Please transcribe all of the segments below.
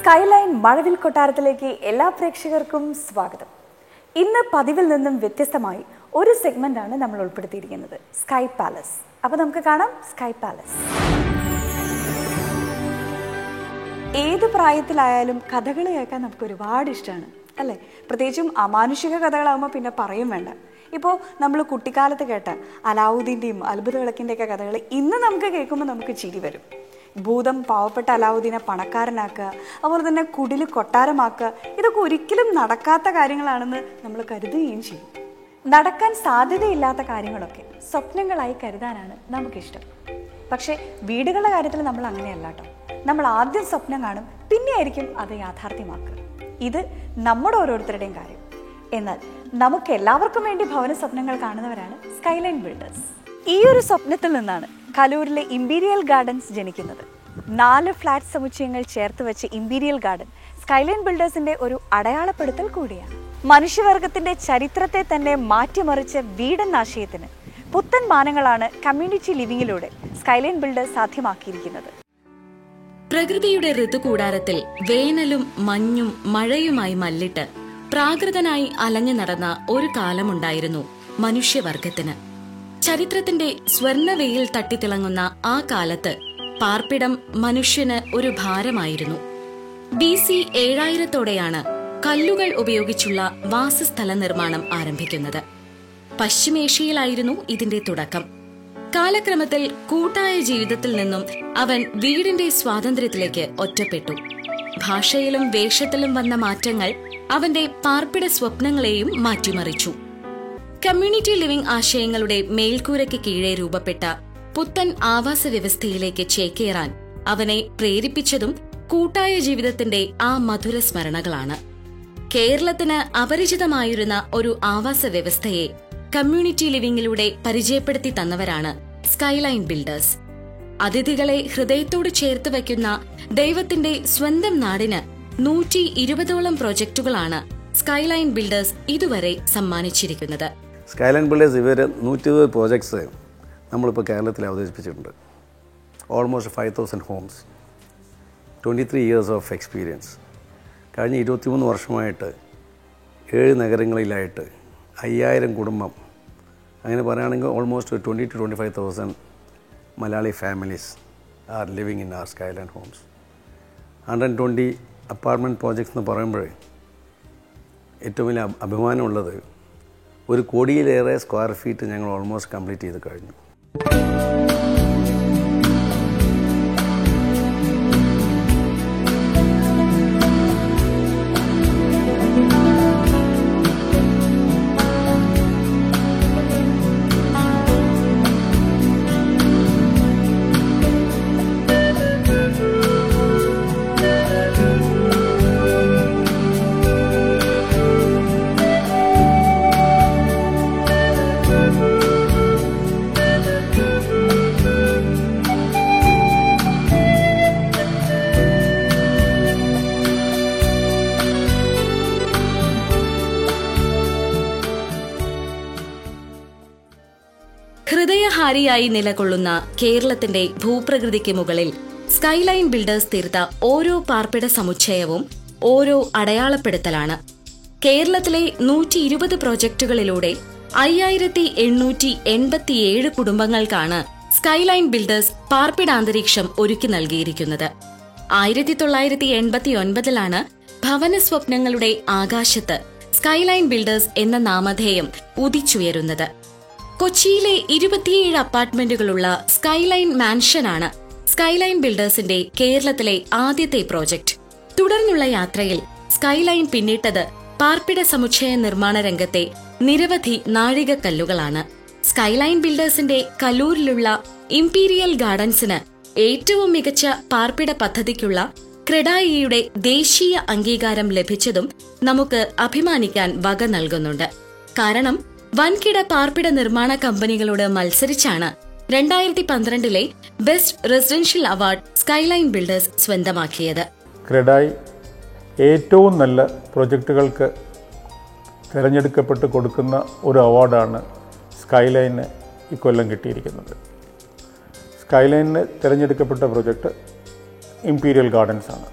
Skyline മഴവിൽ കൊട്ടാരത്തിലേക്ക് എല്ലാ പ്രേക്ഷകർക്കും സ്വാഗതം. ഇന്ന് പതിവിൽ നിന്നും വ്യത്യസ്തമായി ഒരു സെഗ്മെന്റാണ് നമ്മൾ ഉൾപ്പെടുത്തിയിരിക്കുന്നത്, സ്കൈ പാലസ്. അപ്പോൾ നമുക്ക് കാണാം സ്കൈ പാലസ്. ഏത് പ്രായത്തിലായാലും കഥകൾ കേൾക്കാൻ നമുക്ക് ഒരുപാട് ഇഷ്ടമാണ് അല്ലേ? പ്രത്യേകിച്ചും അമാനുഷിക കഥകളാകുമ്പോൾ പിന്നെ പറയും വേണ്ട. ഇപ്പോൾ നമ്മൾ കുട്ടിക്കാലത്ത് കേട്ട അലാവുദ്ദീൻ്റെയും അത്ഭുത വിളക്കിൻ്റെയൊക്കെ കഥകൾ ഇന്ന് നമുക്ക് കേൾക്കുമ്പോൾ നമുക്ക് ചിരി വരും. ഭൂതം പാവപ്പെട്ട അലാവുദ്ദീനെ പണക്കാരനാക്കുക, അതുപോലെ തന്നെ കുടില് കൊട്ടാരമാക്കുക, ഇതൊക്കെ ഒരിക്കലും നടക്കാത്ത കാര്യങ്ങളാണെന്ന് നമ്മൾ കരുതുകയും ചെയ്യും. നടക്കാൻ സാധ്യതയില്ലാത്ത കാര്യങ്ങളൊക്കെ സ്വപ്നങ്ങളായി കരുതാനാണ് നമുക്കിഷ്ടം. പക്ഷേ വീടുകളുടെ കാര്യത്തിൽ നമ്മൾ അങ്ങനെയല്ല കേട്ടോ. നമ്മൾ ആദ്യം സ്വപ്നം കാണും, പിന്നെയായിരിക്കും അത് യാഥാർത്ഥ്യമാക്കുക. ഇത് നമ്മുടെ ഓരോരുത്തരുടെയും കാര്യം. എന്നാൽ നമുക്ക് എല്ലാവർക്കും വേണ്ടി ഭവന സ്വപ്നങ്ങൾ കാണുന്നവരാണ് സ്കൈലൈൻ ബിൽഡേഴ്സ്. ഈ ഒരു സ്വപ്നത്തിൽ നിന്നാണ് കലൂരിലെ ഇമ്പീരിയൽ ഗാർഡൻസ് ജനിക്കുന്നത്. 4 ഫ്ലാറ്റ് സമുച്ചയങ്ങൾ ചേർത്ത് വെച്ച് ഇമ്പീരിയൽ ഗാർഡൻ സ്കൈലൈൻ ബിൽഡേഴ്സിന്റെ ഒരു അടയാളപ്പെടുത്തൽ കൂടിയാണ്. മനുഷ്യവർഗത്തിന്റെ ചരിത്രത്തെ തന്നെ മാറ്റിമറിച്ച വീടെന്ന ആശയത്തിന് പുത്തൻ മാനങ്ങളാണ് കമ്മ്യൂണിറ്റി ലിവിങ്ങിലൂടെ സ്കൈലൈൻ ബിൽഡേഴ്സ് സാധ്യമാക്കിയിരിക്കുന്നത്. പ്രകൃതിയുടെ ഋതുകൂടാരത്തിൽ വേനലും മഞ്ഞും മഴയുമായി മല്ലിട്ട് പ്രാകൃതനായി അലഞ്ഞു നടന്ന ഒരു കാലമുണ്ടായിരുന്നു മനുഷ്യവർഗത്തിന്. ചരിത്രത്തിന്റെ സ്വർണ്ണവെയിൽ തട്ടിത്തിളങ്ങുന്ന ആ കാലത്ത് പാർപ്പിടം മനുഷ്യന് ഒരു ഭാരമായിരുന്നു. BC 7000 കല്ലുകൾ ഉപയോഗിച്ചുള്ള വാസസ്ഥല നിർമ്മാണം ആരംഭിക്കുന്നത്. പശ്ചിമേഷ്യയിലായിരുന്നു ഇതിന്റെ തുടക്കം. കാലക്രമത്തിൽ കൂട്ടായ ജീവിതത്തിൽ നിന്നും അവൻ വീടിന്റെ സ്വാതന്ത്ര്യത്തിലേക്ക് ഒറ്റപ്പെട്ടു. ഭാഷയിലും വേഷത്തിലും വന്ന മാറ്റങ്ങൾ അവന്റെ പാർപ്പിട സ്വപ്നങ്ങളെയും മാറ്റിമറിച്ചു. കമ്മ്യൂണിറ്റി ലിവിംഗ് ആശയങ്ങളുടെ മേൽക്കൂരയ്ക്ക് കീഴെ രൂപപ്പെട്ട പുത്തൻ ആവാസ വ്യവസ്ഥയിലേക്ക് ചേക്കേറാൻ അവനെ പ്രേരിപ്പിച്ചതും കൂട്ടായ ജീവിതത്തിന്റെ ആ മധുര സ്മരണകളാണ്. കേരളത്തിന് അപരിചിതമായിരുന്ന ഒരു ആവാസ വ്യവസ്ഥയെ കമ്മ്യൂണിറ്റി ലിവിംഗിലൂടെ പരിചയപ്പെടുത്തി തന്നവരാണ് സ്കൈലൈൻ ബിൽഡേഴ്സ്. അതിഥികളെ ഹൃദയത്തോട് ചേർത്ത് വയ്ക്കുന്ന ദൈവത്തിന്റെ സ്വന്തം നാടിന് 120ഓളം പ്രോജക്റ്റുകളാണ് സ്കൈലൈൻ ബിൽഡേഴ്സ് ഇതുവരെ സമ്മാനിച്ചിരിക്കുന്നത്. സ്കൈലൈൻ ബിൽഡേഴ്സ് ഇവരെ 120 പ്രോജക്ട്സ് നമ്മളിപ്പോൾ കേരളത്തിൽ അവതരിപ്പിച്ചിട്ടുണ്ട്. Almost 5000 homes, 23 years of experience. കഴിഞ്ഞ 23 വർഷമായിട്ട് 7 നഗരങ്ങളിലായിട്ട് 5000 കുടുംബം, അങ്ങനെ പറയുകയാണെങ്കിൽ almost 20,000 to 25,000 Malayali families are living in our Skyline homes. 120 apartment projects എന്ന് പറയുമ്പോൾ ഏറ്റവും വലിയ അഭിമാനമുള്ളത് 1 കോടിയിലേറെ സ്ക്വയർ ഫീറ്റ് ഞങ്ങൾ ഓൾമോസ്റ്റ് കംപ്ലീറ്റ് ചെയ്ത് കഴിഞ്ഞു. ഹൃദയഹാരിയായി നിലകൊള്ളുന്ന കേരളത്തിന്റെ ഭൂപ്രകൃതിക്ക് മുകളിൽ സ്കൈലൈൻ ബിൽഡേഴ്സ് തീർത്ത ഓരോ പാർപ്പിട സമുച്ചയവും ഓരോ അടയാളപ്പെടുത്തലാണ്. കേരളത്തിലെ 120 പ്രോജക്റ്റുകളിലൂടെ 5887 കുടുംബങ്ങൾക്കാണ് സ്കൈലൈൻ ബിൽഡേഴ്സ് പാർപ്പിടാന്തരീക്ഷം ഒരുക്കി നൽകിയിരിക്കുന്നത്. 1989 ഭവന സ്വപ്നങ്ങളുടെ ആകാശത്ത് സ്കൈലൈൻ ബിൽഡേഴ്സ് എന്ന നാമധേയം ഉദിച്ചുയരുന്നത്. കൊച്ചിയിലെ 27 അപ്പാർട്ട്മെന്റുകളുള്ള സ്കൈലൈൻ മാൻഷനാണ് സ്കൈലൈൻ ബിൽഡേഴ്സിന്റെ കേരളത്തിലെ ആദ്യത്തെ പ്രോജക്ട്. തുടർന്നുള്ള യാത്രയിൽ സ്കൈലൈൻ പിന്നിട്ടത് പാർപ്പിട സമുച്ചയ നിർമ്മാണ രംഗത്തെ നിരവധി നാഴികക്കല്ലുകളാണ്. സ്കൈലൈൻ ബിൽഡേഴ്സിന്റെ കലൂരിലുള്ള ഇംപീരിയൽ ഗാർഡൻസിന് ഏറ്റവും മികച്ച പാർപ്പിട പദ്ധതിക്കുള്ള ക്രെഡായിയുടെ ദേശീയ അംഗീകാരം ലഭിച്ചതും നമുക്ക് അഭിമാനിക്കാൻ വക നൽകുന്നുണ്ട്. കാരണം വൻകിട പാർപ്പിട നിർമ്മാണ കമ്പനികളോട് മത്സരിച്ചാണ് 2012 best residential award skyline builders സ്വന്തമാക്കിയത്. ക്രെഡായി ഏറ്റവും നല്ല പ്രൊജക്റ്റുകൾക്ക് തിരഞ്ഞെടുക്കപ്പെട്ട് കൊടുക്കുന്ന ഒരു അവാർഡാണ് സ്കൈലൈന് ഇക്കൊല്ലം കിട്ടിയിരിക്കുന്നത്. സ്കൈലൈനിന് തിരഞ്ഞെടുക്കപ്പെട്ട പ്രൊജക്റ്റ് ഇംപീരിയൽ ഗാർഡൻസ് ആണ്.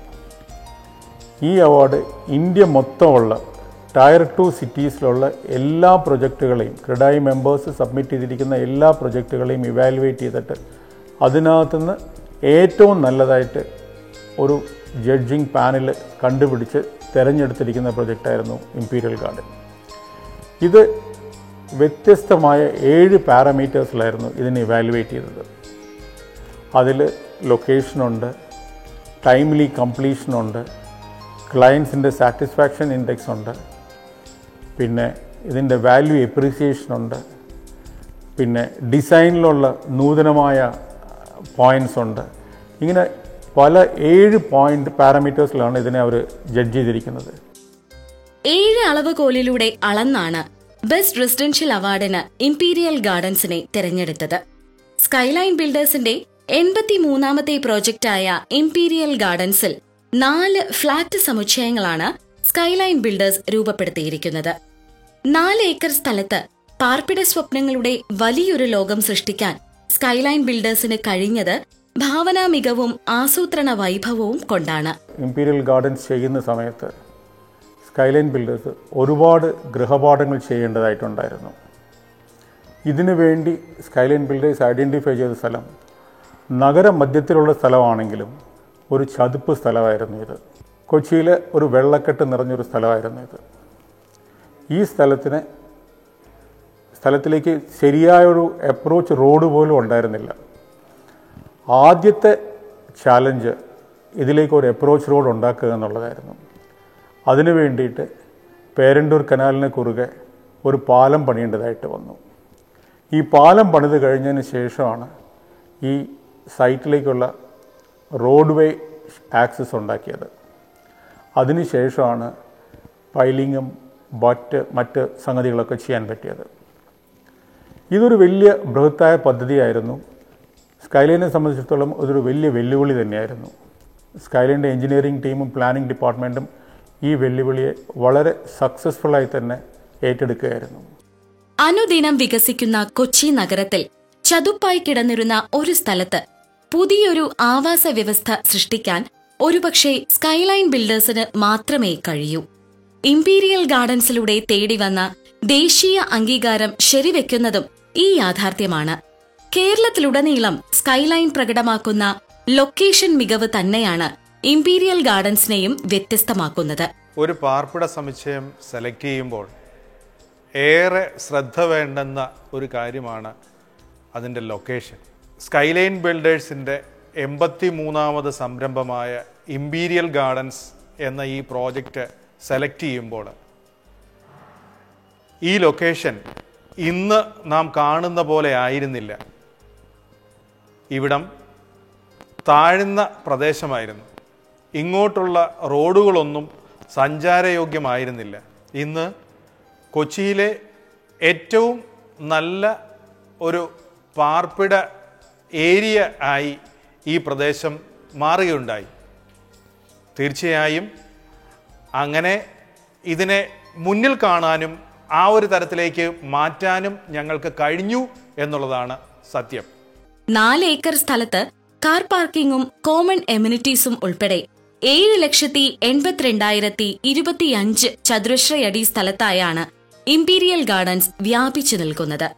ഈ അവാർഡ് ഇന്ത്യ മൊത്തമുള്ള ടയർ 2 സിറ്റീസിലുള്ള എല്ലാ പ്രൊജക്റ്റുകളെയും, ക്രെഡായി മെമ്പേഴ്സ് സബ്മിറ്റ് ചെയ്തിരിക്കുന്ന എല്ലാ പ്രൊജക്റ്റുകളെയും ഇവാലുവേറ്റ് ചെയ്തിട്ട് അതിനകത്തുനിന്ന് ഏറ്റവും നല്ലതായിട്ട് ഒരു ജഡ്ജിങ് പാനൽ കണ്ടുപിടിച്ച് തിരഞ്ഞെടുത്തിരിക്കുന്ന പ്രൊജക്റ്റായിരുന്നു ഇംപീരിയൽ ഗാർഡൻ. ഇത് വ്യത്യസ്തമായ 7 പാരാമീറ്റേഴ്സിലായിരുന്നു ഇതിനെ ഇവാലുവേറ്റ് ചെയ്തത്. അതിൽ ലൊക്കേഷനുണ്ട്, ടൈംലി കംപ്ലീഷനുണ്ട്, ക്ലയൻസിൻ്റെ സാറ്റിസ്ഫാക്ഷൻ ഇൻഡെക്സ് ഉണ്ട്, പിന്നെ ഇതിൻ്റെ വാല്യൂ എപ്രീസിയേഷനുണ്ട്, പിന്നെ ഡിസൈനിലുള്ള നൂതനമായ പോയിൻറ്റ്സ് ഉണ്ട്. ഇങ്ങനെ പല 7 പാരാമീറ്റേഴ്സിലാണ് ഇതിനെ അവർ ജഡ്ജ് ചെയ്തിരിക്കുന്നത്. 7 അളവുകോലിലൂടെ അളന്നാണ് ബെസ്റ്റ് റെസിഡൻഷ്യൽ അവാർഡിന് ഇംപീരിയൽ ഗാർഡൻസിനെ തിരഞ്ഞെടുത്തത്. സ്കൈലൈൻ ബിൽഡേഴ്സിന്റെ 83ാമത്തെ പ്രോജക്റ്റായ ഇംപീരിയൽ ഗാർഡൻസിൽ 4 ഫ്ളാറ്റ് സമുച്ചയങ്ങളാണ് സ്കൈലൈൻ ബിൽഡേഴ്സ് രൂപപ്പെടുത്തിയിരിക്കുന്നത്. 4 ഏക്കർ സ്ഥലത്ത് പാർപ്പിട സ്വപ്നങ്ങളുടെ വലിയൊരു ലോകം സൃഷ്ടിക്കാൻ സ്കൈലൈൻ ബിൽഡേഴ്സിന് കഴിഞ്ഞത് ഭാവനാ മികവും ആസൂത്രണ വൈഭവവും കൊണ്ടാണ്. ഇംപീരിയൽ ഗാർഡൻസ് ചെയ്യുന്ന സമയത്ത് സ്കൈലൈൻ ബിൽഡേഴ്സ് ഒരുപാട് ഗൃഹപാഠങ്ങൾ ചെയ്യേണ്ടതായിട്ടുണ്ടായിരുന്നു. ഇതിനു വേണ്ടി സ്കൈലൈൻ ബിൽഡേഴ്സ് ഐഡൻറ്റിഫൈ ചെയ്ത സ്ഥലം നഗരമധ്യത്തിലുള്ള സ്ഥലമാണെങ്കിലും ഒരു ചതുപ്പ് സ്ഥലമായിരുന്നു ഇത്. കൊച്ചിയിലെ ഒരു വെള്ളക്കെട്ട് നിറഞ്ഞൊരു സ്ഥലമായിരുന്നു ഇത്. ഈ സ്ഥലത്തിലേക്ക് ശരിയായൊരു അപ്രോച്ച് റോഡ് പോലും ഉണ്ടായിരുന്നില്ല. ആദ്യത്തെ ചാലഞ്ച് ഇതിലേക്ക് ഒരു അപ്രോച്ച് റോഡ് ഉണ്ടാക്കുക എന്നുള്ളതായിരുന്നു. അതിനു വേണ്ടിയിട്ട് പേരണ്ടൂർ കനാലിന് കുറുകെ ഒരു പാലം പണിയേണ്ടതായിട്ട് വന്നു. ഈ പാലം പണിത് കഴിഞ്ഞതിന് ശേഷമാണ് ഈ സൈറ്റിലേക്കുള്ള റോഡ് വേ ആക്സസ് ഉണ്ടാക്കിയത്. അതിനുശേഷമാണ് പൈലിങ്ങും മറ്റ് സംഗതികളൊക്കെ ചെയ്യാൻ പറ്റിയത്. ഇതൊരു വലിയ ബൃഹത്തായ പദ്ധതിയായിരുന്നു. സ്കൈലൈനെ സംബന്ധിച്ചിടത്തോളം ഇതൊരു വലിയ വെല്ലുവിളി തന്നെയായിരുന്നു. സ്കൈലൈൻ്റെ എഞ്ചിനീയറിംഗ് ടീമും പ്ലാനിംഗ് ഡിപ്പാർട്ട്മെൻറ്റും ഈ വെല്ലുവിളിയെ വളരെ സക്സസ്ഫുള്ളായി തന്നെ ഏറ്റെടുക്കുകയായിരുന്നു. അനുദിനം വികസിക്കുന്ന കൊച്ചി നഗരത്തിൽ ചതുപ്പായി കിടന്നിരുന്ന ഒരു സ്ഥലത്ത് പുതിയൊരു ആവാസ വ്യവസ്ഥ സൃഷ്ടിക്കാൻ ഒരുപക്ഷെ സ്കൈലൈൻ ബിൽഡേഴ്സിന് മാത്രമേ കഴിയൂ. ഇംപീരിയൽ ഗാർഡൻസിലൂടെ തേടിവന്ന ദേശീയ അംഗീകാരം ശരിവെക്കുന്നതും ഈ യാഥാർത്ഥ്യമാണ്. കേരളത്തിലുടനീളം സ്കൈലൈൻ പ്രകടമാക്കുന്ന ലൊക്കേഷൻ മികവ് തന്നെയാണ് ഇംപീരിയൽ ഗാർഡൻസിനെയും വ്യത്യസ്തമാക്കുന്നത്. ഒരു പാർപ്പിട സമുച്ചയം സെലക്ട് ചെയ്യുമ്പോൾ ഏറെ ശ്രദ്ധ വേണ്ടുന്ന ഒരു കാര്യമാണ് അതിൻ്റെ ലൊക്കേഷൻ. സ്കൈലൈൻ ബിൽഡേഴ്സിൻ്റെ 83ാമത് സംരംഭമായ ഇംപീരിയൽ ഗാർഡൻസ് എന്ന ഈ പ്രോജക്റ്റ് സെലക്ട് ചെയ്യുമ്പോൾ ഈ ലൊക്കേഷൻ ഇന്ന് നാം കാണുന്ന പോലെ ആയിരുന്നില്ല. ഇവിടം താഴ്ന്ന പ്രദേശമായിരുന്നു. ഇങ്ങോട്ടുള്ള റോഡുകളൊന്നും സഞ്ചാരയോഗ്യമായിരുന്നില്ല. ഇന്ന് കൊച്ചിയിലെ ഏറ്റവും നല്ല ഒരു പാർപ്പിട ഏരിയ ആയി ഈ പ്രദേശം മാറുകയുണ്ടായി. തീർച്ചയായും അങ്ങനെ ഇതിനെ മുന്നിൽ കാണാനും ആ ഒരു തരത്തിലേക്ക് മാറ്റാനും ഞങ്ങൾക്ക് കഴിഞ്ഞു എന്നുള്ളതാണ് സത്യം. 4 ഏക്കർ സ്ഥലത്ത് കാർ പാർക്കിംഗും കോമൺ എമ്യൂണിറ്റീസും ഉൾപ്പെടെ 7,82,025 ചതുരശ്രയടി സ്ഥലത്തായാണ് ഇംപീരിയൽ ഗാർഡൻസ് വ്യാപിച്ചു നിൽക്കുന്നത്.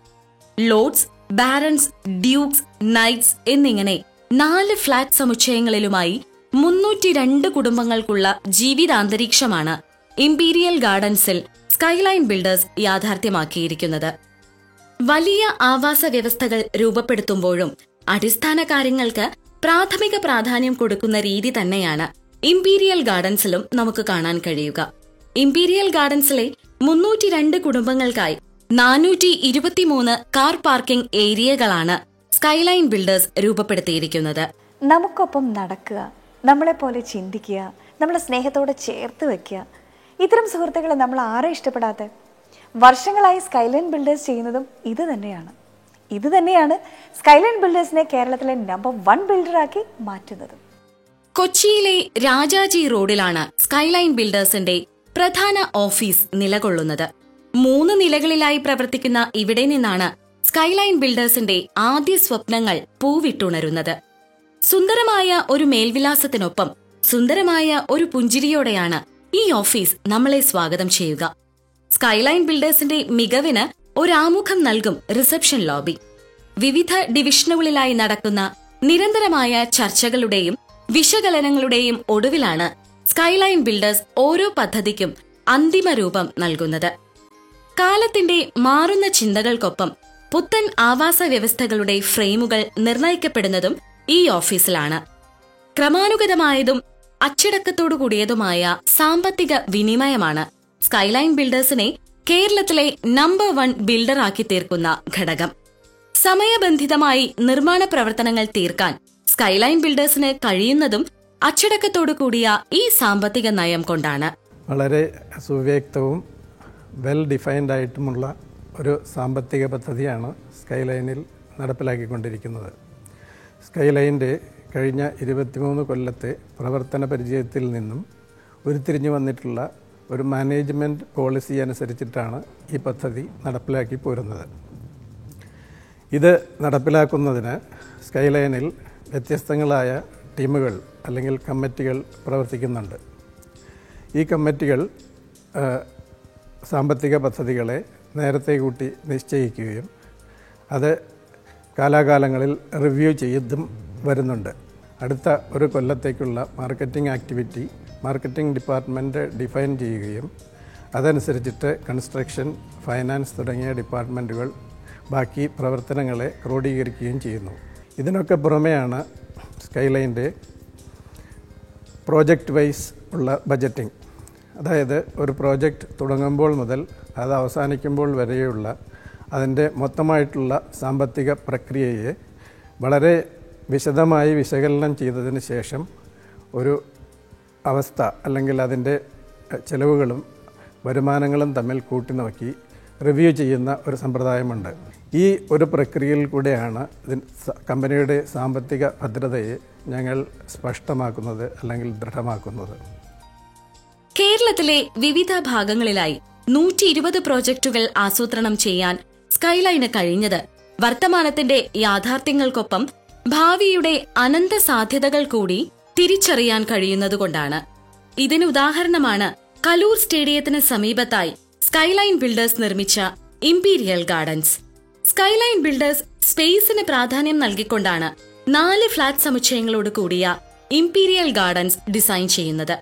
ലോഡ്സ്, ബാരൻസ്, ഡ്യൂക്സ്, നൈറ്റ്സ് എന്നിങ്ങനെ 4 ഫ്ളാറ്റ് സമുച്ചയങ്ങളിലുമായി 302 കുടുംബങ്ങൾക്കുള്ള ജീവിതാന്തരീക്ഷമാണ് ഇംപീരിയൽ ഗാർഡൻസിൽ സ്കൈലൈൻ ബിൽഡേഴ്സ് യാഥാർത്ഥ്യമാക്കിയിരിക്കുന്നത്. വലിയ ആവാസ വ്യവസ്ഥകൾ രൂപപ്പെടുത്തുമ്പോഴും അടിസ്ഥാന കാര്യങ്ങൾക്ക് പ്രാഥമിക പ്രാധാന്യം കൊടുക്കുന്ന രീതി തന്നെയാണ് ഇംപീരിയൽ ഗാർഡൻസിലും നമുക്ക് കാണാൻ കഴിയുക. ഇംപീരിയൽ ഗാർഡൻസിലെ 302 കുടുംബങ്ങൾക്കായി 423 കാർ പാർക്കിംഗ് ഏരിയകളാണ് സ്കൈലൈൻ ബിൽഡേഴ്സ് രൂപപ്പെടുത്തിയിരിക്കുന്നത്. നമുക്കൊപ്പം നടക്കുക, നമ്മളെപ്പോലെ ചിന്തിക്കുക, നമ്മളെ സ്നേഹത്തോടെ ചേർത്ത് വെക്കുക, ഇത്തരം സുഹൃത്തുക്കളെ നമ്മൾ ആരെ ഇഷ്ടപ്പെടാത്ത? വർഷങ്ങളായി സ്കൈലൈൻ ബിൽഡേഴ്സ് ചെയ്യുന്നതും ഇത് തന്നെയാണ് സ്കൈലൈൻ ബിൽഡേഴ്സിനെ കേരളത്തിലെ നമ്പർ 1 ബിൽഡറാക്കി മാറ്റുന്നത്. കൊച്ചിയിലെ രാജാജി റോഡിലാണ് സ്കൈലൈൻ ബിൽഡേഴ്സിന്റെ പ്രധാന ഓഫീസ് നിലകൊള്ളുന്നത്. 3 നിലകളിലായി പ്രവർത്തിക്കുന്ന ഇവിടെ നിന്നാണ് സ്കൈലൈൻ ബിൽഡേഴ്സിന്റെ ആദ്യ സ്വപ്നങ്ങൾ പൂവിട്ടുണരുന്നത്. സുന്ദരമായ ഒരു മേൽവിലാസത്തിനൊപ്പം സുന്ദരമായ ഒരു പുഞ്ചിരിയോടെയാണ് ഈ ഓഫീസ് നമ്മളെ സ്വാഗതം ചെയ്യുക. സ്കൈലൈൻ ബിൽഡേഴ്സിന്റെ മികവിന് ഒരാമുഖം നൽകും റിസപ്ഷൻ ലോബി. വിവിധ ഡിവിഷനുകളിലായി നടക്കുന്ന നിരന്തരമായ ചർച്ചകളുടെയും വിശകലനങ്ങളുടെയും ഒടുവിലാണ് സ്കൈലൈൻ ബിൽഡേഴ്സ് ഓരോ പദ്ധതിക്കും അന്തിമ രൂപം നൽകുന്നത്. കാലത്തിന്റെ മാറുന്ന ചിന്തകൾക്കൊപ്പം പുത്തൻ ആവാസ വ്യവസ്ഥകളുടെ ഫ്രെയിമുകൾ നിർണയിക്കപ്പെടുന്നതും ഈ ഓഫീസിലാണ്. ക്രമാനുഗതമായതും അച്ചടക്കത്തോടുകൂടിയതുമായ സാമ്പത്തിക വിനിമയമാണ് സ്കൈലൈൻ ബിൽഡേഴ്സിനെ കേരളത്തിലെ നമ്പർ 1 ബിൽഡറാക്കി തീർക്കുന്ന ഘടകം. സമയബന്ധിതമായി നിർമ്മാണ പ്രവർത്തനങ്ങൾ തീർക്കാൻ സ്കൈലൈൻ ബിൽഡേഴ്സിന് കഴിയുന്നതും അച്ചടക്കത്തോടുകൂടിയ ഈ സാമ്പത്തിക നയം കൊണ്ടാണ്. വളരെ സുവ്യക്തവും വെൽ ഡിഫൈൻഡ് ആയിട്ടുമുള്ള ഒരു സാമ്പത്തിക പദ്ധതിയാണ് സ്കൈലൈനിൽ നടപ്പിലാക്കിക്കൊണ്ടിരിക്കുന്നത്. സ്കൈലൈൻ്റെ കഴിഞ്ഞ 23 കൊല്ലത്തെ പ്രവർത്തന പരിചയത്തിൽ നിന്നും ഉരുത്തിരിഞ്ഞു വന്നിട്ടുള്ള ഒരു മാനേജ്മെൻറ്റ് പോളിസി അനുസരിച്ചിട്ടാണ് ഈ പദ്ധതി നടപ്പിലാക്കി പോരുന്നത്. ഇത് നടപ്പിലാക്കുന്നതിന് സ്കൈലൈനിൽ വ്യത്യസ്തങ്ങളായ ടീമുകൾ അല്ലെങ്കിൽ കമ്മിറ്റികൾ പ്രവർത്തിക്കുന്നുണ്ട്. ഈ കമ്മിറ്റികൾ സാമ്പത്തിക പദ്ധതികളെ നേരത്തെ കൂട്ടി നിശ്ചയിക്കുകയും അത് കാലാകാലങ്ങളിൽ റിവ്യൂ ചെയ്തും വരുന്നുണ്ട്. അടുത്ത ഒരു കൊല്ലത്തേക്കുള്ള marketing activity marketing department define ചെയ്യുകയും അതനുസരിച്ചിട്ട് കൺസ്ട്രക്ഷൻ, ഫൈനാൻസ് തുടങ്ങിയ ഡിപ്പാർട്ട്മെൻറ്റുകൾ ബാക്കി പ്രവർത്തനങ്ങളെ ക്രോഡീകരിക്കുകയും ചെയ്യുന്നു. ഇതിനൊക്കെ പുറമെയാണ് സ്കൈലൈൻ്റെ പ്രോജക്റ്റ് വൈസ് ഉള്ള ബജറ്റിംഗ്. അതായത് ഒരു പ്രോജക്റ്റ് തുടങ്ങുമ്പോൾ മുതൽ അത് അവസാനിക്കുമ്പോൾ വരെയുള്ള അതിൻ്റെ മൊത്തമായിട്ടുള്ള സാമ്പത്തിക പ്രക്രിയയെ വളരെ വിശദമായി വിശകലനം ചെയ്തതിന് ശേഷം ഒരു അവസ്ഥ അല്ലെങ്കിൽ അതിൻ്റെ ചെലവുകളും വരുമാനങ്ങളും തമ്മിൽ കൂട്ടിനോക്കി റിവ്യൂ ചെയ്യുന്ന ഒരു സമ്പ്രദായമുണ്ട്. ഈ ഒരു പ്രക്രിയയിൽ കൂടെയാണ് കമ്പനിയുടെ സാമ്പത്തിക ഭദ്രതയെ ഞങ്ങൾ സ്പഷ്ടമാക്കുന്നത് അല്ലെങ്കിൽ ദൃഢമാക്കുന്നത്. കേരളത്തിലെ വിവിധ ഭാഗങ്ങളിലായി 120 പ്രോജക്റ്റുകൾ ആസൂത്രണം ചെയ്യാൻ സ്കൈലൈന് കഴിഞ്ഞത് വർത്തമാനത്തിന്റെ യാഥാർത്ഥ്യങ്ങൾക്കൊപ്പം ഭാവിയുടെ അനന്ത സാധ്യതകൾ കൂടി തിരിച്ചറിയാൻ കഴിയുന്നതുകൊണ്ടാണ്. ഇതിനുദാഹരണമാണ് കലൂർ സ്റ്റേഡിയത്തിന് സമീപത്തായി സ്കൈലൈൻ ബിൽഡേഴ്സ് നിർമ്മിച്ച ഇംപീരിയൽ ഗാർഡൻസ്. സ്കൈലൈൻ ബിൽഡേഴ്സ് സ്പേസിന് പ്രാധാന്യം നൽകിക്കൊണ്ടാണ് 4 ഫ്ളാറ്റ് സമുച്ചയങ്ങളോട് കൂടിയ ഇംപീരിയൽ ഗാർഡൻസ് ഡിസൈൻ ചെയ്യുന്നത്.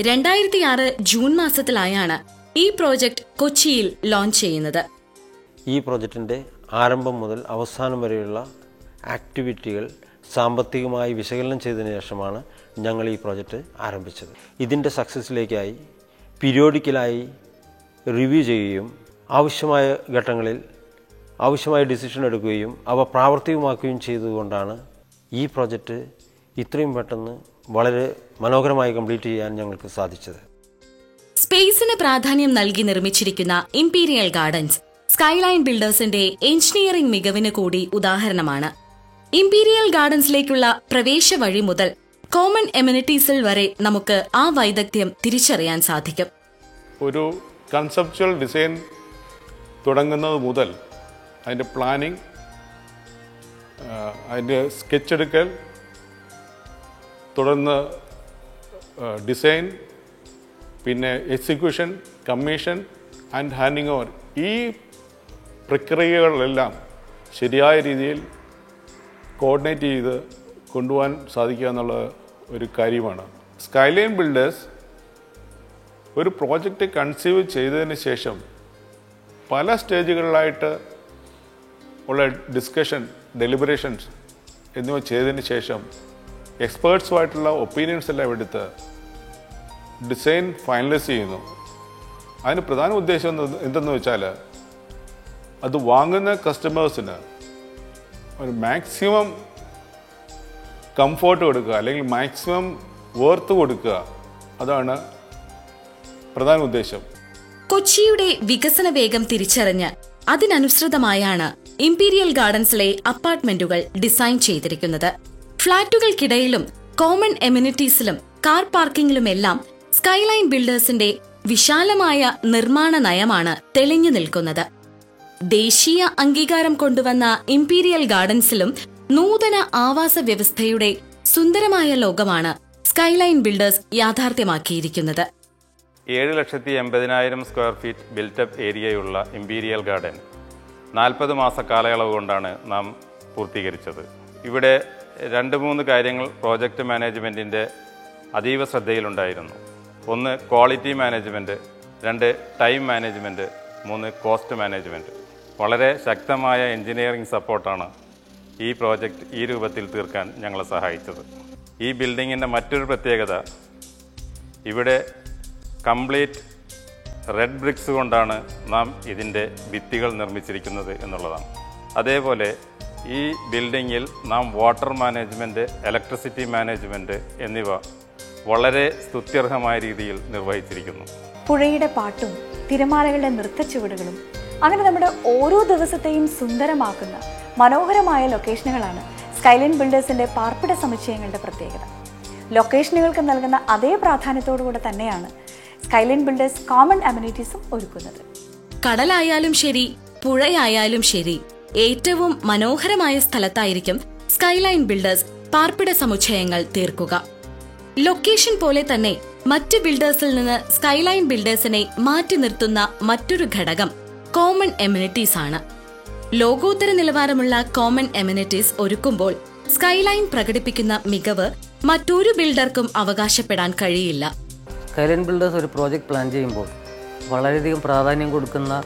2006 ജൂൺ മാസത്തിലായാണ് ഈ പ്രോജക്റ്റ് കൊച്ചിയിൽ ലോഞ്ച് ചെയ്യുന്നത്. ഈ പ്രോജക്റ്റിൻ്റെ ആരംഭം മുതൽ അവസാനം വരെയുള്ള ആക്ടിവിറ്റികൾ സാമ്പത്തികമായി വിശകലനം ചെയ്തതിനു ശേഷമാണ് ഞങ്ങൾ ഈ പ്രോജക്റ്റ് ആരംഭിച്ചത്. ഇതിൻ്റെ സക്സസ്സിലേക്കായി പീരിയോഡിക്കലായി റിവ്യൂ ചെയ്യുകയും ആവശ്യമായ ഘട്ടങ്ങളിൽ ആവശ്യമായ ഡിസിഷൻ എടുക്കുകയും അവ പ്രാവർത്തികമാക്കുകയും ചെയ്തുകൊണ്ടാണ് ഈ പ്രോജക്റ്റ് ഇത്രയും പെട്ടെന്ന് വളരെ മനോഹരമായി കംപ്ലീറ്റ് ചെയ്യാൻ ഞങ്ങൾക്ക് സാധിച്ചത്. സ്പേസിന് പ്രാധാന്യം നൽകി നിർമ്മിച്ചിരിക്കുന്ന ഇംപീരിയൽ ഗാർഡൻസ് സ്കൈലൈൻ ബിൽഡേഴ്സിന്റെ എഞ്ചിനീയറിംഗ് മികവിന് കൂടി ഉദാഹരണമാണ്. ഇംപീരിയൽ ഗാർഡൻസിലേക്കുള്ള പ്രവേശ വഴി മുതൽ കോമൺ എമിനിറ്റീസിൽ വരെ നമുക്ക് ആ വൈദഗ്ധ്യം തിരിച്ചറിയാൻ സാധിക്കും. ഒരു കൺസെപ്ച്വൽ ഡിസൈൻ തുടങ്ങുന്നത് മുതൽ അതിൻ്റെ പ്ലാനിങ്, അതിൻ്റെ സ്കെച്ച് എടുക്കൽ, തുടർന്ന് ഡിസൈൻ, പിന്നെ execution, commission and handing over, ഈ പ്രക്രിയകളെല്ലാം ശരിയായ രീതിയിൽ കോർഡിനേറ്റ് ചെയ്ത് കൊണ്ടുപോകാൻ സാധിക്കുക എന്നുള്ള ഒരു കാര്യമാണ്. സ്കൈലൈൻ ബിൽഡേഴ്സ് ഒരു പ്രോജക്റ്റ് കൺസീവ് ചെയ്തതിന് ശേഷം പല സ്റ്റേജുകളിലായിട്ട് ഉള്ള ഡിസ്കഷൻ, ഡെലിബറേഷൻസ് എന്നിവ ചെയ്തതിന് ശേഷം എക്സ്പേർട്സുമായിട്ടുള്ള ഒപ്പീനിയൻസ് എല്ലാം എടുത്ത് ഡിസൈൻ ഫൈനലൈസ് ചെയ്യുന്നു. അതിന് പ്രധാന ഉദ്ദേശം എന്തെന്ന് വെച്ചാൽ അത് വാങ്ങുന്ന കസ്റ്റമേഴ്സിന് ഒരു മാക്സിമം കംഫോർട്ട് കൊടുക്കുക, അല്ലെങ്കിൽ മാക്സിമം വർത്ത് കൊടുക്കുക. അതാണ് പ്രധാന ഉദ്ദേശം. കൊച്ചിയുടെ വികസന വേഗം തിരിച്ചറിഞ്ഞ് അതിനനുസൃതമായാണ് ഇംപീരിയൽ ഗാർഡൻസിലെ അപ്പാർട്ട്മെന്റുകൾ ഡിസൈൻ ചെയ്തിരിക്കുന്നത്. ഫ്ളാറ്റുകൾക്കിടയിലും കോമൺ എമിനിറ്റീസിലും കാർ പാർക്കിംഗിലുമെല്ലാം സ്കൈലൈൻ ബിൽഡേഴ്സിന്റെ വിശാലമായ നിർമ്മാണ നയമാണ് തെളിഞ്ഞു നിൽക്കുന്നത്. ദേശീയ അംഗീകാരം കൊണ്ടുവന്ന ഇംപീരിയൽ ഗാർഡൻസിലും നൂതന ആവാസ വ്യവസ്ഥയുടെ സുന്ദരമായ ലോകമാണ് സ്കൈലൈൻ ബിൽഡേഴ്സ് യാഥാർത്ഥ്യമാക്കിയിരിക്കുന്നത്. 7,80,000 സ്ക്വയർ ഫീറ്റ് ബിൽറ്റപ്പ് ഏരിയയുള്ള ഇമ്പീരിയൽ ഗാർഡൻ 40 മാസ കാലയളവ് കൊണ്ടാണ് നാം പൂർത്തീകരിച്ചത്. ഇവിടെ 2-3 കാര്യങ്ങൾ പ്രോജക്റ്റ് മാനേജ്മെൻറ്റിൻ്റെ അതീവ ശ്രദ്ധയിലുണ്ടായിരുന്നു. 1 quality management, 2 time management, 3 cost management. വളരെ ശക്തമായ എഞ്ചിനീയറിംഗ് സപ്പോർട്ടാണ് ഈ പ്രോജക്റ്റ് ഈ രൂപത്തിൽ തീർക്കാൻ ഞങ്ങളെ സഹായിച്ചത്. ഈ ബിൽഡിങ്ങിൻ്റെ മറ്റൊരു പ്രത്യേകത, ഇവിടെ കംപ്ലീറ്റ് റെഡ് ബ്രിക്സ് കൊണ്ടാണ് നാം ഇതിൻ്റെ ഭിത്തികൾ നിർമ്മിച്ചിരിക്കുന്നത് എന്നുള്ളതാണ്. അതേപോലെ ഈ ബിൽഡിങ്ങിൽ നാം വാട്ടർ മാനേജ്മെൻറ്റ്, ഇലക്ട്രിസിറ്റി മാനേജ്മെൻറ്റ് എന്നിവ വളരെ സ്തുത്യർഹമായ രീതിയിൽ നിർവഹിച്ചിരിക്കുന്നു. പുഴയുടെ പാട്ടും തിരമാലകളുടെ നൃത്തച്ചുവടുകളും അങ്ങനെ നമ്മുടെ ഓരോ ദിവസത്തെയും സുന്ദരമാക്കുന്ന മനോഹരമായ ലൊക്കേഷനുകളാണ് സ്കൈലൈൻ ബിൽഡേഴ്സിൻ്റെ പാർപ്പിട സമുച്ചയങ്ങളുടെ പ്രത്യേകത. ലൊക്കേഷനുകൾക്ക് നൽകുന്ന അതേ പ്രാധാന്യത്തോടുകൂടെ തന്നെയാണ് സ്കൈലൈൻ ബിൽഡേഴ്സ് കോമൺ അമ്യൂണിറ്റീസും ഒരുക്കുന്നത്. കടലായാലും ശരി, പുഴയായാലും ശരി, ഏറ്റവും മനോഹരമായ സ്ഥലത്തായിരിക്കും സ്കൈലൈൻ ബിൽഡേഴ്സ് പാർപ്പിട സമുച്ചയങ്ങൾ തീർക്കുക. ലൊക്കേഷൻ പോലെ തന്നെ മറ്റ് ബിൽഡേഴ്സിൽ നിന്ന് സ്കൈലൈൻ ബിൽഡേഴ്സിനെ മാറ്റി നിർത്തുന്ന മറ്റൊരു ഘടകം കോമൺ എമ്യൂണിറ്റീസ് ആണ്. ലോകോത്തര നിലവാരമുള്ള കോമൺ എമ്യൂണിറ്റീസ് ഒരുക്കുമ്പോൾ സ്കൈലൈൻ പ്രകടിപ്പിക്കുന്ന മികവ് മറ്റൊരു ബിൽഡർക്കും അവകാശപ്പെടാൻ കഴിയില്ല. സ്കൈലൈൻ ബിൽഡേഴ്സ് ഒരു പ്രോജക്റ്റ് പ്ലാൻ ചെയ്യുമ്പോൾ വളരെയധികം പ്രാധാന്യം കൊടുക്കുന്ന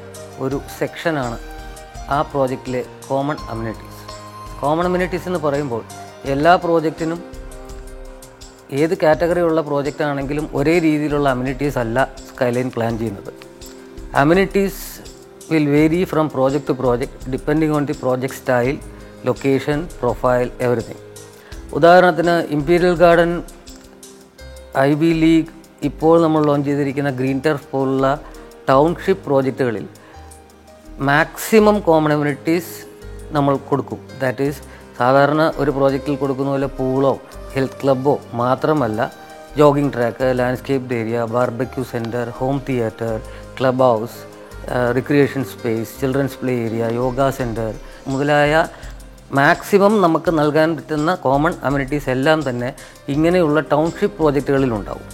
ഒരു സെക്ഷനാണ് ആ പ്രോജക്റ്റിലെ കോമൺ അമ്യൂണിറ്റീസ്. കോമൺ അമ്യൂണിറ്റീസ് എന്ന് പറയുമ്പോൾ എല്ലാ പ്രോജക്റ്റിനും ഏത് കാറ്റഗറി ഉള്ള പ്രോജക്റ്റ് ആണെങ്കിലും ഒരേ രീതിയിലുള്ള അമ്യൂണിറ്റീസ് അല്ല സ്കൈലൈൻ പ്ലാൻ ചെയ്യുന്നത്. Amenities will vary from project to project depending on the project style, location, profile, everything. ഉദാഹരണത്തിന് ഇമ്പീരിയൽ ഗാർഡൻ, ഐബി ലീഗ്, ഇപ്പോൾ നമ്മൾ ലോഞ്ച് ചെയ്തിരിക്കുന്ന ഗ്രീൻ ടർഫ് പോലുള്ള ടൗൺഷിപ്പ് പ്രോജക്റ്റുകളിൽ മാക്സിമം കോമൺ അമ്യൂണിറ്റീസ് നമ്മൾ കൊടുക്കും. ദാറ്റ് ഈസ് സാധാരണ ഒരു പ്രോജക്റ്റിൽ കൊടുക്കുന്ന പോലെ പൂളോ ഹെൽത്ത് ക്ലബ്ബോ മാത്രമല്ല, jogging track, landscaped area, barbecue centre, home theatre, club house, recreation space, children's play area, yoga centre മുതലായ മാക്സിമം നമുക്ക് നൽകാൻ പറ്റുന്ന കോമൺ അമ്യൂണിറ്റീസ് എല്ലാം തന്നെ ഇങ്ങനെയുള്ള ടൗൺഷിപ്പ് പ്രോജക്റ്റുകളിലുണ്ടാവും.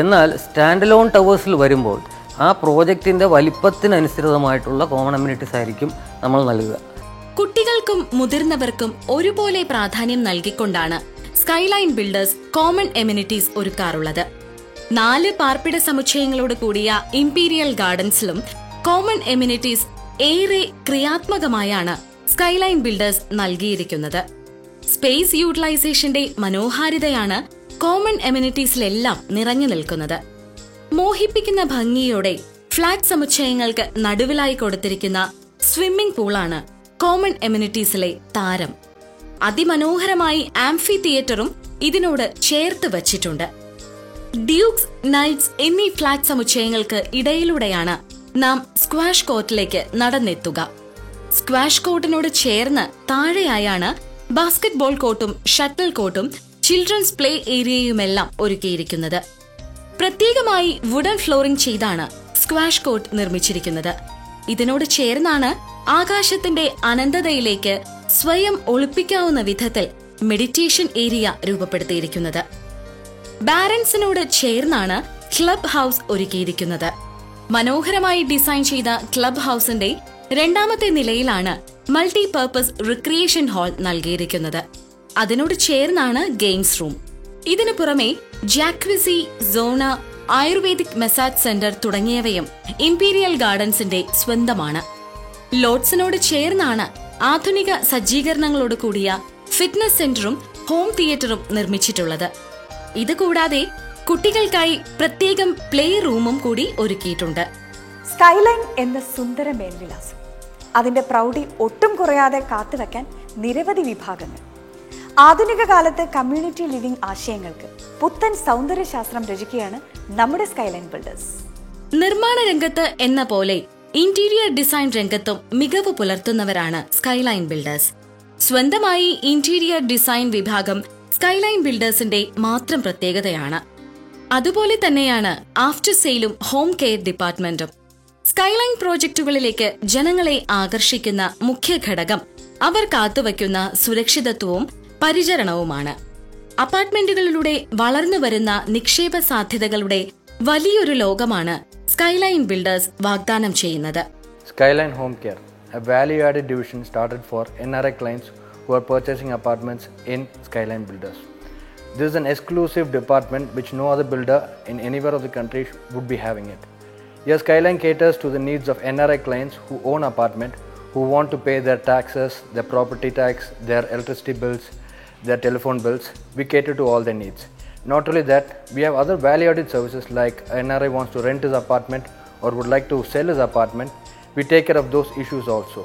എന്നാൽ സ്റ്റാൻഡ് അലോൺ ടവേഴ്സിൽ വരുമ്പോൾ ആ പ്രോജക്റ്റിൻ്റെ വലിപ്പത്തിനനുസൃതമായിട്ടുള്ള കോമൺ അമ്യൂണിറ്റീസ് ആയിരിക്കും നമ്മൾ നൽകുക. കുട്ടികൾക്കും മുതിർന്നവർക്കും ഒരുപോലെ പ്രാധാന്യം നൽകിക്കൊണ്ടാണ് സ്കൈലൈൻ ബിൽഡേഴ്സ് കോമൺ എമ്യൂണിറ്റീസ് ഒരുക്കാറുള്ളത്. 4 പാർപ്പിട സമുച്ചയങ്ങളോട് കൂടിയ ഇമ്പീരിയൽ ഗാർഡൻസിലും കോമൺ എമ്യൂണിറ്റീസ് ഏറെ ക്രിയാത്മകമായാണ് സ്കൈലൈൻ ബിൽഡേഴ്സ് നൽകിയിരിക്കുന്നത്. സ്പേസ് യൂട്ടിലൈസേഷന്റെ മനോഹാരിതയാണ് കോമൺ എമ്യൂണിറ്റീസിലെല്ലാം നിറഞ്ഞു നിൽക്കുന്നത്. മോഹിപ്പിക്കുന്ന ഭംഗിയോടെ ഫ്ളാറ്റ് സമുച്ചയങ്ങൾക്ക് നടുവിലായി കൊടുത്തിരിക്കുന്ന സ്വിമ്മിംഗ് പൂളാണ് കോമൺ എമ്യൂണിറ്റീസിലെ താരം. അതിമനോഹരമായി ആംഫി തിയേറ്ററും ഇതിനോട് ചേർത്ത് വച്ചിട്ടുണ്ട്. ഡ്യൂക്സ്, നൈറ്റ്സ് എന്നീ ഫ്ളാറ്റ് സമുച്ചയങ്ങൾക്ക് ഇടയിലൂടെയാണ് നാം സ്ക്വാഷ് കോർട്ടിലേക്ക് നടന്നെത്തുക. സ്ക്വാഷ് കോർട്ടിനോട് ചേർന്ന് താഴെയായാണ് ബാസ്കറ്റ്ബോൾ കോർട്ടും ഷട്ടിൽ കോർട്ടും ചിൽഡ്രൻസ് പ്ലേ ഏരിയയുമെല്ലാം ഒരുക്കിയിരിക്കുന്നത്. പ്രത്യേകമായി വുഡൻ ഫ്ലോറിംഗ് ചെയ്താണ് സ്ക്വാഷ് കോർട്ട് നിർമ്മിച്ചിരിക്കുന്നത്. ഇതിനോട് ചേർന്നാണ് ആകാശത്തിന്റെ അനന്തതയിലേക്ക് സ്വയം ഒളിപ്പിക്കാവുന്ന വിധത്തിൽ മെഡിറ്റേഷൻ ഏരിയ രൂപപ്പെടുത്തിയിരിക്കുന്നത്. ബാരൻസിനോട് ചേർന്നാണ് ക്ലബ് ഹൌസ് ഒരുക്കിയിരിക്കുന്നത്. മനോഹരമായി ഡിസൈൻ ചെയ്ത ക്ലബ് ഹൌസിന്റെ 2ാമത്തെ നിലയിലാണ് മൾട്ടിപർപ്പസ് റിക്രിയേഷൻ ഹാൾ നൽകിയിരിക്കുന്നത്. അതിനോട് ചേർന്നാണ് ഗെയിംസ് റൂം. ഇതിനു പുറമെ ജാക്വിസി, സോണ, ആയുർവേദിക് മസാജ് സെന്റർ തുടങ്ങിയവയും ഇമ്പീരിയൽ ഗാർഡൻസിന്റെ സ്വന്തമാണ്. ലോഡ്സിനോട് ചേർന്നാണ് ആധുനിക സജ്ജീകരണങ്ങളോട് കൂടിയ ഫിറ്റ്നസ് സെന്ററും ഹോം തിയേറ്ററും നിർമ്മിച്ചിട്ടുള്ളത്. ഇതുകൂടാതെ കുട്ടികൾക്കായി പ്രത്യേകം പ്ലേ റൂമും കൂടി ഒരുക്കിയിട്ടുണ്ട്. സ്കൈലൈൻ എന്ന സുന്ദര മേൽവിലാസം, അതിന്റെ പ്രൗഢി ഒട്ടും കുറയാതെ കാത്തുവെക്കാൻ നിരവധി വിഭാഗങ്ങൾ. ആധുനിക കാലത്ത് കമ്മ്യൂണിറ്റി ലിവിംഗ് ആശയങ്ങൾക്ക് പുത്തൻ സൗന്ദര്യശാസ്ത്രം രചിക്കുകയാണ് നമ്മുടെ സ്കൈലൈൻ ബിൽഡേഴ്സ്. നിർമ്മാണ രംഗത്ത് എന്ന പോലെ ഇന്റീരിയർ ഡിസൈൻ രംഗത്തും മികവ് പുലർത്തുന്നവരാണ് സ്കൈലൈൻ ബിൽഡേഴ്സ്. സ്വന്തമായി ഇന്റീരിയർ ഡിസൈൻ വിഭാഗം സ്കൈലൈൻ ബിൽഡേഴ്സിന്റെ മാത്രം പ്രത്യേകതയാണ്. അതുപോലെ തന്നെയാണ് ആഫ്റ്റർ സെയിലും ഹോം കെയർ ഡിപ്പാർട്ട്മെന്റും. സ്കൈലൈൻ പ്രോജക്റ്റുകളിലേക്ക് ജനങ്ങളെ ആകർഷിക്കുന്ന മുഖ്യ ഘടകം അവർ കാത്തുവയ്ക്കുന്ന സുരക്ഷിതത്വവും പരിചരണവുമാണ്. അപ്പാർട്ട്മെന്റുകളിലൂടെ വളർന്നു വരുന്ന നിക്ഷേപ സാധ്യതകളുടെ വലിയൊരു ലോകമാണ് സ്കൈലൈൻ ബിൽഡേഴ്സ് വാഗ്ദാനം ചെയ്യുന്നത്. Skyline Home Care, a value-added division started for NRI clients who are purchasing apartments in Skyline Builders. This is an exclusive department which no other builder in anywhere of the country would be having it. Here Skyline caters to the needs of NRI clients who own apartment, who want to pay their taxes, their property tax, their electricity bills, their telephone bills. We cater to all their needs. Not only that, we have other value-added services like NRI wants to rent his apartment or would like to sell his apartment. We take care of those issues also.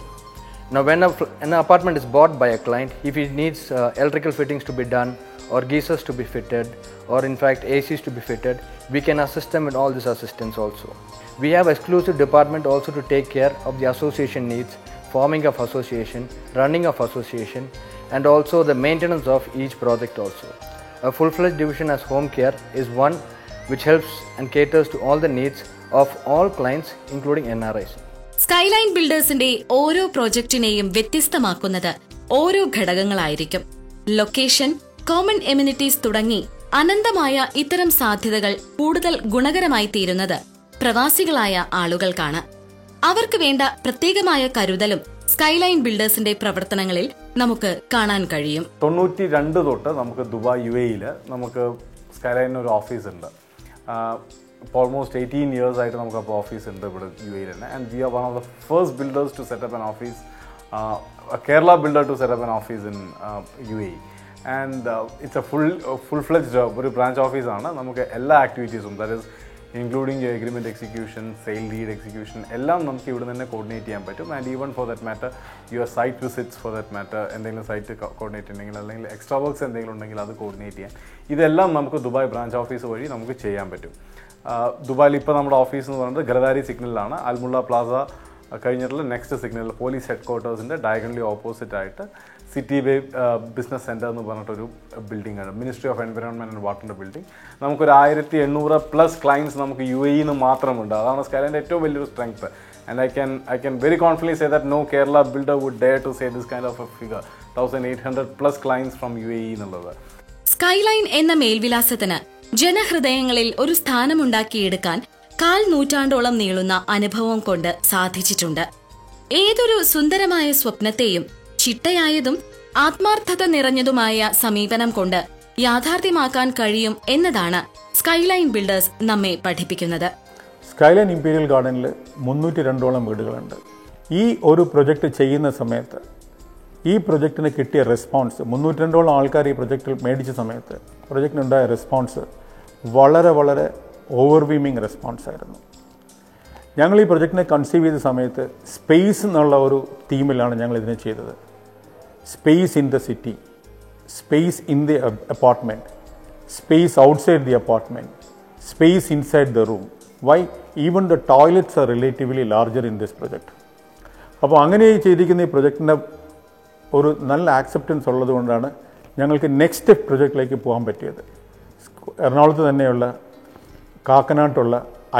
Now when an apartment is bought by a client, if he needs electrical fittings to be done or geysers to be fitted or in fact ACs to be fitted, we can assist them with all this assistance also. We have exclusive department also to take care of the association needs, forming of association, running of association, and also the maintenance of each project also. A full-fledged division as home care is one which helps and caters to all the needs of all clients including NRIs. Skyline ബിൽഡേഴ്സിന്റെ ഓരോ പ്രോജക്റ്റിനെയും വ്യത്യസ്തമാക്കുന്നത് ഓരോ ഘടകങ്ങളായിരിക്കും. Location, common immunities തുടങ്ങി അനന്തമായ ഇത്തരം സാധ്യതകൾ കൂടുതൽ ഗുണകരമായി തീരുന്നത് പ്രവാസികളായ ആളുകൾക്കാണ്. അവർക്ക് വേണ്ട പ്രത്യേകമായ കരുതലും സ്കൈലൈൻ ബിൽഡേഴ്സിന്റെ പ്രവർത്തനങ്ങളിൽ നമുക്ക് കാണാൻ കഴിയും. 92 തൊട്ട് നമുക്ക് ദുബായ് UAE-ൽ നമുക്ക് സ്കൈലൈനിന് ഒരു ഓഫീസ് ഉണ്ട്. ഇപ്പോൾ ഓൾമോസ്റ്റ് 18 years ആയിട്ട് നമുക്ക് അപ്പോൾ ഓഫീസ് ഉണ്ട് ഇവിടെ UAE തന്നെ. And we are one of the first builders to set up an office, Kerala builder to set up an office in UAE. And it's a full fledged ഒരു ബ്രാഞ്ച് ഓഫീസാണ്. നമുക്ക് എല്ലാ ആക്ടിവിറ്റീസും, that is including agreement execution, sale deed execution എല്ലാം നമുക്ക് ഇവിടെ തന്നെ coordinate ചെയ്യാൻ പറ്റും. And even for that matter your site visits for that matter, എന്തെങ്കിലും സൈറ്റ് കോർഡിനേറ്റ് ഉണ്ടെങ്കിൽ അല്ലെങ്കിൽ എക്സ്ട്രാ വർക്ക്സ് എന്തെങ്കിലും ഉണ്ടെങ്കിൽ അത് കോർഡിനേറ്റ് ചെയ്യാൻ, ഇതെല്ലാം നമുക്ക് ദുബായ് ബ്രാഞ്ച് ഓഫീസ് വഴി നമുക്ക് ചെയ്യാൻ പറ്റും. ദുബായിൽ ഇപ്പോൾ നമ്മുടെ ഓഫീസ് എന്ന് പറയുന്നത് ഗലദാരി സിഗ്നലിലാണ്. അൽമുള്ള പ്ലാസ കഴിഞ്ഞിട്ടുള്ള നെക്സ്റ്റ് സിഗ്നൽ പോലീസ് ഹെഡ് ക്വാർട്ടേഴ്സിൻ്റെ ഡയഗണലി ഓപ്പോസിറ്റ് ആയിട്ട് സിറ്റി വേ ബിസിനസ് സെൻറ്റർ എന്ന് പറഞ്ഞിട്ടൊരു ബിൽഡിംഗ് ആണ്, മിനിസ്ട്രി ഓഫ് എൻവയോൺമെൻറ്റ് ആൻഡ് വാട്ടറിൻ്റെ ബിൽഡിംഗ്. നമുക്കൊരു 1800+ ക്ലയൻസ് നമുക്ക് UAE മാത്രമുണ്ട്. അതാണ് സ്കൈലൈൻ്റെ ഏറ്റവും വലിയൊരു strength. And I can very confidently say that no Kerala builder would dare to say this kind of a figure 1800+ clients from UAE എന്നുള്ളത്. സ്കൈലൈൻ എന്ന മേൽവിലാസത്തിന് ജനഹൃദയങ്ങളിൽ ഒരു സ്ഥാനമുണ്ടാക്കിയെടുക്കാൻ 1/4 നൂറ്റാണ്ടോളം നീളുന്ന അനുഭവം കൊണ്ട് സാധിച്ചിട്ടുണ്ട്. ഏതൊരു സുന്ദരമായ സ്വപ്നത്തെയും ചിട്ടയായതും ആത്മാർത്ഥത നിറഞ്ഞതുമായ സമീപനം കൊണ്ട് യാഥാർത്ഥ്യമാക്കാൻ കഴിയും എന്നതാണ് സ്കൈലൈൻ ബിൽഡേഴ്സ് നമ്മെ പഠിപ്പിക്കുന്നത്. സ്കൈലൈൻ ഇംപീരിയൽ ഗാർഡനിൽ 302ഓളം വീടുകളുണ്ട്. ഈ ഒരു പ്രൊജക്റ്റ് ചെയ്യുന്ന സമയത്ത് ഈ പ്രൊജക്റ്റിന് കിട്ടിയ റെസ്പോൺസ്, 302ഓളം ആൾക്കാർ ഈ പ്രൊജക്റ്റിൽ മേടിച്ച സമയത്ത് പ്രൊജക്റ്റിനുണ്ടായ റെസ്പോൺസ് വളരെ വളരെ ഓവർവീമിങ് റെസ്പോൺസ് ആയിരുന്നു. ഞങ്ങൾ ഈ പ്രൊജക്റ്റിനെ കൺസീവ് ചെയ്ത സമയത്ത് സ്പേസ് എന്നുള്ള ഒരു തീമിലാണ് ഞങ്ങൾ ഇതിനെ ചെയ്തത്. Space in the city, space in the apartment, space outside the apartment, space inside the room. Why even the toilets are relatively larger in this project. അപ്പോൾ അങ്ങനെ ചെയ്തിരിക്കുന്ന ഈ പ്രൊജക്റ്റിൻ്റെ ഒരു നല്ല ആക്സെപ്റ്റൻസ് ഉള്ളത് കൊണ്ടാണ് ഞങ്ങൾക്ക് നെക്സ്റ്റ് പ്രൊജക്റ്റിലേക്ക് പോകാൻ പറ്റിയത്. എറണാകുളത്ത് തന്നെയുള്ള കാക്കനാട്ടുള്ള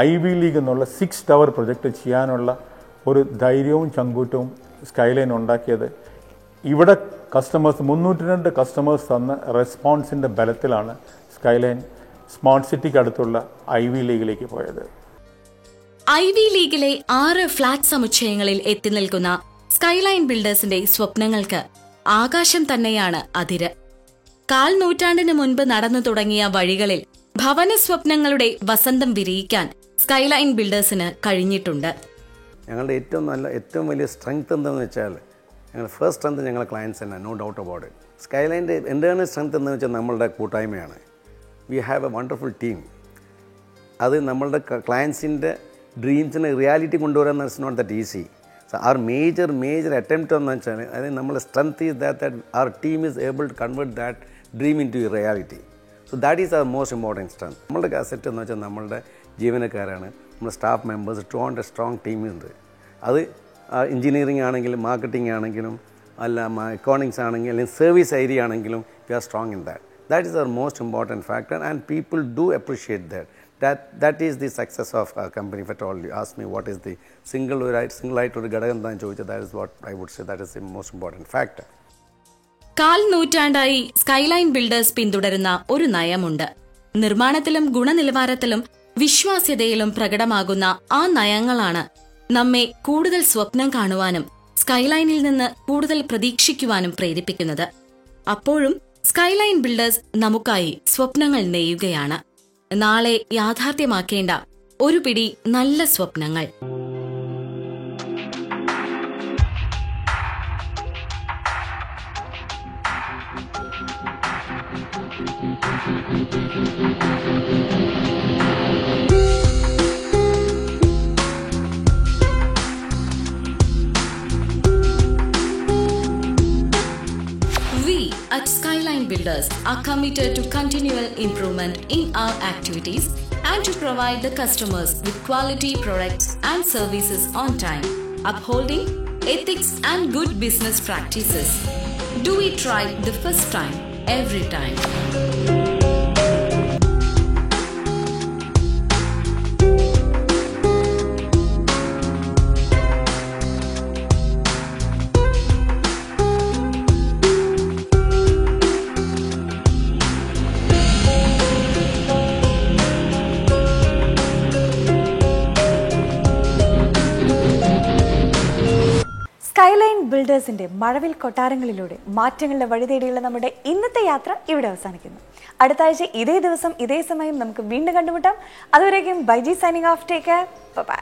ഐവി ലീഗ് എന്നുള്ള 6 ടവർ പ്രൊജക്റ്റ് ചെയ്യാനുള്ള ഒരു ധൈര്യവും ചങ്കൂറ്റവും സ്കൈലൈൻ ഉണ്ടാക്കിയത് ഇവിടെ കസ്റ്റമേഴ്സ് 302 കസ്റ്റമേഴ്സ് തന്ന റെസ്പോൺസിൻ്റെ ബലത്തിലാണ് സ്കൈലൈൻ സ്മാർട്ട് സിറ്റിക്ക് അടുത്തുള്ള ഐവി ലീഗിലേക്ക് പോയത്. ഐവി ലീഗിലെ 6 ഫ്ളാറ്റ് സമുച്ചയങ്ങളിൽ എത്തി നിൽക്കുന്ന സ്കൈലൈൻ ബിൽഡേഴ്സിന്റെ സ്വപ്നങ്ങൾക്ക് ആകാശം തന്നെയാണ് അതിര്. 1/4 നൂറ്റാണ്ടിന് മുൻപ് നടന്നു തുടങ്ങിയ വഴികളിൽ ഭവന സ്വപ്നങ്ങളുടെ വസന്തം വിരിയിക്കാൻ സ്കൈലൈൻ ബിൽഡേഴ്സിന് കഴിഞ്ഞിട്ടുണ്ട്. ഞങ്ങളുടെ ഏറ്റവും വലിയ സ്ട്രെങ്ത് എന്താണെന്ന് വെച്ചാൽ ഞങ്ങളുടെ ഫസ്റ്റ് സ്ട്രെങ്ത് ഞങ്ങളുടെ ക്ലയൻസ് തന്നെ, നോ ഡൗട്ട് അബൌട്ട് ഇറ്റ്. സ്കൈലൈൻ്റെ എന്താണ് സ്ട്രെങ്ത് എന്ന് വെച്ചാൽ നമ്മളുടെ കൂട്ടായ്മയാണ്. We have a wonderful team. അത് നമ്മളുടെ ക്ലയൻസിൻ്റെ ഡ്രീംസിനെ റിയാലിറ്റി കൊണ്ടുവരാൻ it's not that easy. So our major attempt എന്ന് വെച്ചാൽ അതായത് നമ്മുടെ strength is that our team is able to convert that dream into reality. So that is our most important strength. നമ്മളുടെ അസറ്റ് എന്ന് വെച്ചാൽ നമ്മളുടെ ജീവനക്കാരാണ്, നമ്മുടെ സ്റ്റാഫ് മെമ്പേഴ്സ്, 200 സ്ട്രോങ് ടീമുണ്ട്. അത് എഞ്ചിനീയറിംഗ് ആണെങ്കിലും മാർക്കറ്റിംഗ് ആണെങ്കിലും അല്ല എക്കോണമിക്സ് ആണെങ്കിലും അല്ലെങ്കിൽ സർവീസ് ഏരിയ ആണെങ്കിലും we are strong in that. That is our most important factor and people do appreciate that. That is the success of our company. If at all you ask me what is the single ആയിട്ട് ഒരു ഘടകം എന്താണെന്ന് ചോദിച്ചാൽ that is what I would say that is the most important factor. കാൽ നൂറ്റാണ്ടായി skyline builders പിന്തുടരുന്ന ഒരു നയമുണ്ട്. നിർമ്മാണത്തിലും ഗുണനിലവാരത്തിലും വിശ്വാസ്യതയിലും പ്രകടമാകുന്ന ആ നയങ്ങളാണ് നമ്മെ കൂടുതൽ സ്വപ്നം കാണുവാനും സ്കൈലൈനിൽ നിന്ന് കൂടുതൽ പ്രതീക്ഷിക്കുവാനും പ്രേരിപ്പിക്കുന്നത്. അപ്പോഴും സ്കൈലൈൻ ബിൽഡേഴ്സ് നമുക്കായി സ്വപ്നങ്ങൾ നെയ്യുകയാണ്. നാളെ യാഥാർത്ഥ്യമാക്കേണ്ട ഒരു പിടി നല്ല സ്വപ്നങ്ങൾ. At Skyline Builders are committed to continual improvement in our activities and to provide the customers with quality products and services on time, upholding ethics and good business practices. Do it right the first time, every time. Skyline ബിൽഡേഴ്സിന്റെ മഴവിൽ കൊട്ടാരങ്ങളിലൂടെ മാറ്റങ്ങളുടെ വഴി തേടിയുള്ള നമ്മുടെ ഇന്നത്തെ യാത്ര ഇവിടെ അവസാനിക്കുന്നു. അടുത്ത ആഴ്ച ഇതേ ദിവസം ഇതേ സമയം നമുക്ക് വീണ്ടും കണ്ടുമുട്ടാം. അതുവരേക്കും Baiji signing off. Take care. By.